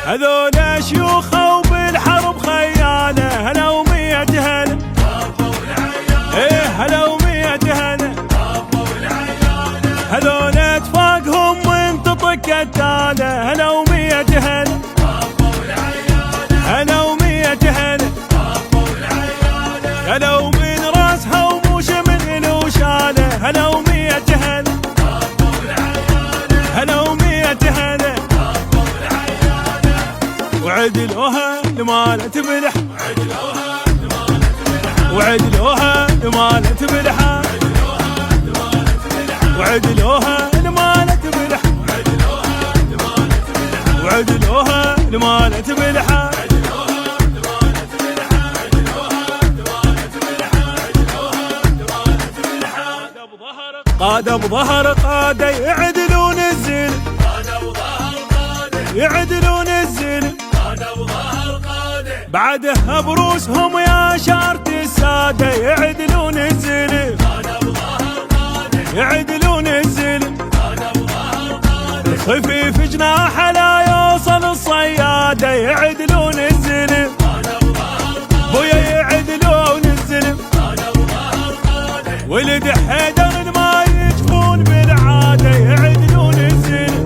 هذول شيوخه وبالحرب خياله، هلا ومية هلا ايه هلا ومية هلا. هذول اتفاقهم منتطق كتاله، هلا ومية هلا هلا ومية هلا. هلا ومن راسها وموش من له شاله، هلا ومية هلا هلا ومية هلا. وعدلوها لمالت بلح، وعدلوها لمالت بلحة، وعدلوها لمالت بلح، وعدلوها لمالت بلحة. قادة بظهر قادة يعدلون الزين، يعدلون الزين بعدها بروسهم يا شارت السادة، يعدلون الزين يعدلون الزين. الخفيف جناحه لا يوصل الصيادة، يعدلون الزين بويا يعدلون الزين. ولد حيدر ما يجفون بالعادة، يعدلون الزين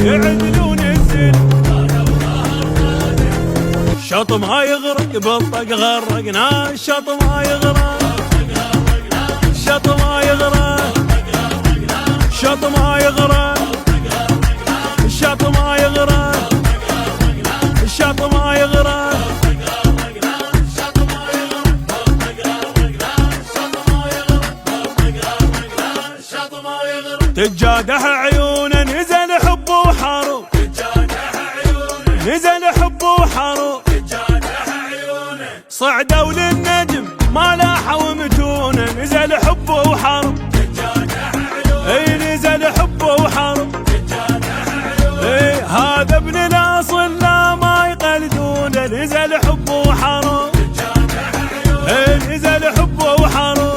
يعدلون الزين. الشط ما يغرق بالطق غرقنا، الشط ما يغرق، الشط ما يغرق، الشط ما يغرق، الشط ما يغرق، الشط ما يغرق. تجاده عيونه نزل حب وحارو، نزل حب وحارو. صعدوا للنجم ما لاحوا متونه، نزل حب وحارو اي نزل حب وحارو. اي هذا ابن الاصل لا ما يقلدونه، نزل حب وحارو اي نزل حب وحارو.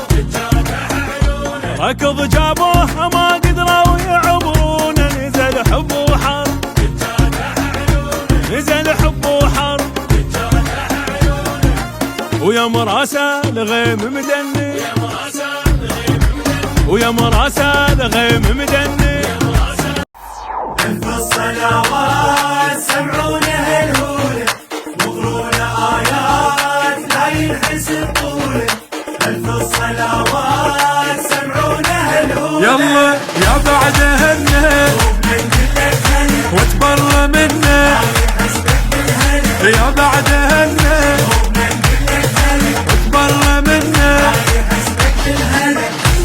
ركض جابوها ما قدروا يعبرونه، نزل حب وحارو نزل حب وحارو. ويا مراسه الغيم مدني، ويا مراسه الغيم مدني. ألف الصلوات سمعونا هالهولة، وقرونا آيات لا ينحسب طوله. ألف الصلوات سمعونا هالهولة، يلا يا بعدهن وتبر منه، يا بعدهن وتبر منه.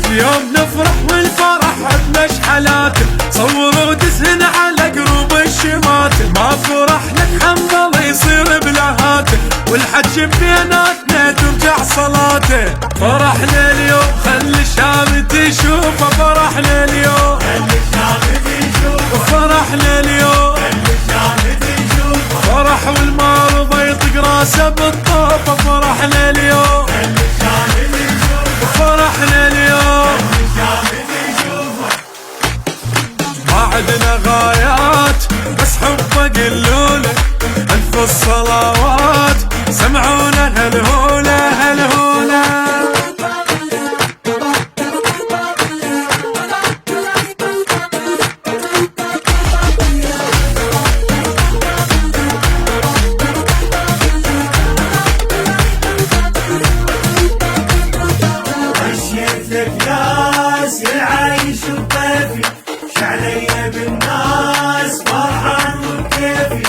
اليوم نفرح والفرح بمشحلاته، صوروا دسن على قروب الشماتل. ما فرح لك حنظل يصير بلهاته، والحج بيناتنا ترجع صلاته. فرح لليوم خلي الشام تشوفه، فرح لليوم خلي الشام تشوفه، فرح لليوم خلي الشام تشوفه. فرح والمرضى يطق راسه بالطوفه، فرح لليوم خلي الشام تشوفه، فرح لليوم. خلي الشام تشوفه. ما عدنا غايات بس حبه قلوله، ألف الصلوات سمعونا هالهولة هالهولة. خشيت لك ناس العايش وطيفي، شعليا بالناس فرحان وكيفي.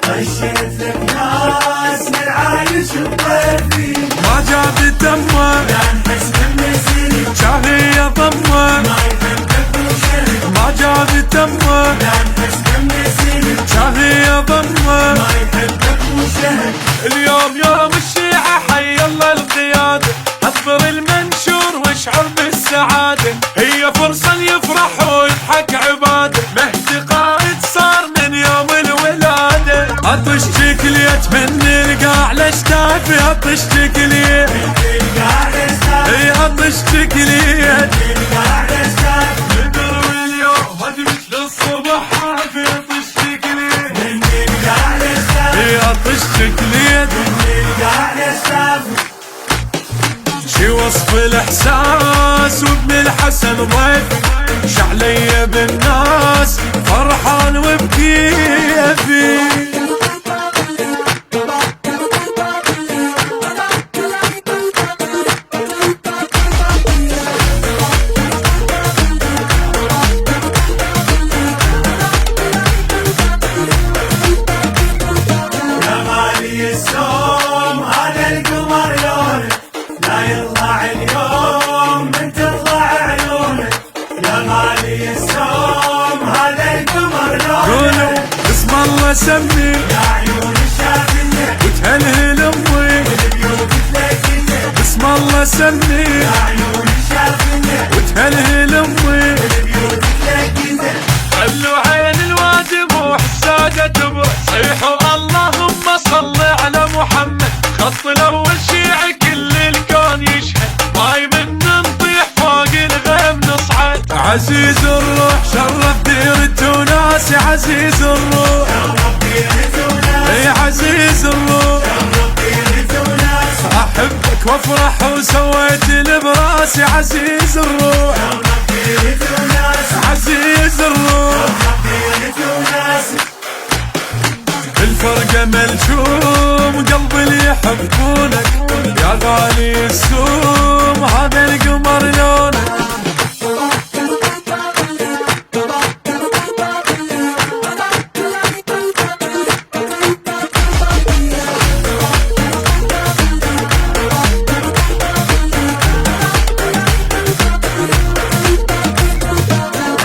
خشيت لك ناس العايش وطيفي، ما جاب دمه لا نحس بالنسيل، شاهي ضمه. ما يحبك وشهد، ما جاب دمه لا نحس بالنسيل، شاهي ضمه. ما يحبك وشهد. اليوم يوم الشيعة حي الله القيادة، حضر المنشور واشعر بالسعادة. هي فرصة يفرح ويضحك عباده، مهدي قائد صار من يوم الولادة. عطش تكليت من القاع لشتافي، عطش تكليت اي عطش تكليت. نقدر اليوم ما تمشي للصبح حافي، عطش تكليت الشكلية القاع يشتاف شي وصف الاحساس وابن الحسن ضيف شعلي بالناس فرحان وبكيفي السوم هذا القمر لونه لا يطلع اليوم من تطلع عيونه يا غالي السوم هذا القمر قولوا لونه اسم الله سمي يا عيون الشافية وتهلهل امي والبيوت تلاقيته اسم الله سمي يا عيون الشافية وتهلهل امي والبيوت تلاقيته خلوا عين الوادي مو حسادة تبرح صيحوا اللهم صل على محمد خط الاول شيعي كل الكون يشهد ماي من نطيح فوق الغيم نصعد عزيز الروح شرف ديرة وناس عزيز الروح اي عزيز الروح احبك وافرح وسويت البراسي عزيز الروح عزيز الروح الفرقة ملشوم قلب اللي يحبونك يا غالي السوم هذا القمر لونك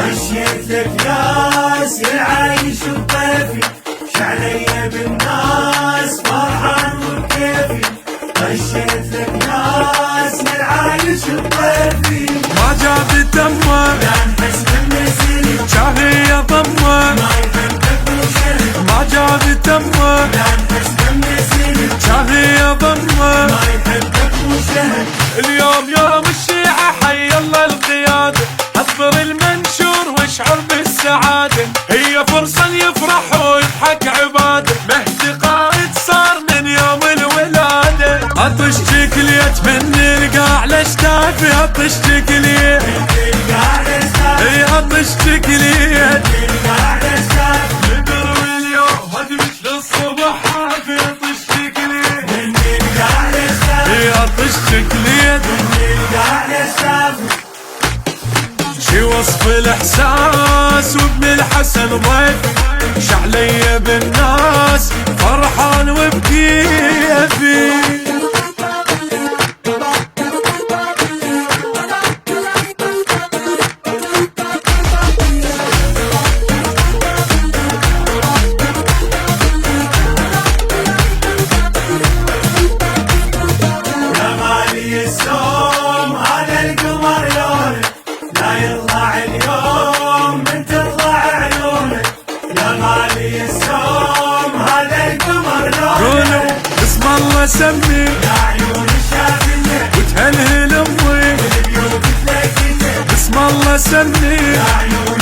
مشيت لك ناس العايش الطيفي شعلي بالناس فرحان وبكيفي مشيت لك ناس العايش الطيفي ما جاب تمه لا نحس بالنسيل شاهي ضمه ما يحبك وشرك ما جاب تمه لا نحس بالنسيل شاهي ضمه ما يحبك وشرك اليوم يوم الشيعة حي الله القيادة حضر المنشور واشعر بالسعادة هي فرصة يفرح ويضحك عباده مهدي قائد صار من يوم الولادة عطش تكليت من القاع لشتافي عطش تكليت القاع يشتاف اي عطش تكليت القاع يشتاف نقر اليوم هدي مثل الصبح حافي عطش تكليت من القاع يشتاف اي عطش تكليت القاع يشتاف شي وصف الاحساس وابن الحسن ضيف شعلي بالناس فرحان وبكيفي يا غالي السوم هذا القمر لونه لا يطلع اليوم من تطلع عيونه يا غالي السوم هذا القمر قولوا لونه اسم الله سمي يا عيون الشافية وتهلهل امي والبيوت تلاقيته اسم الله سمي يا عيون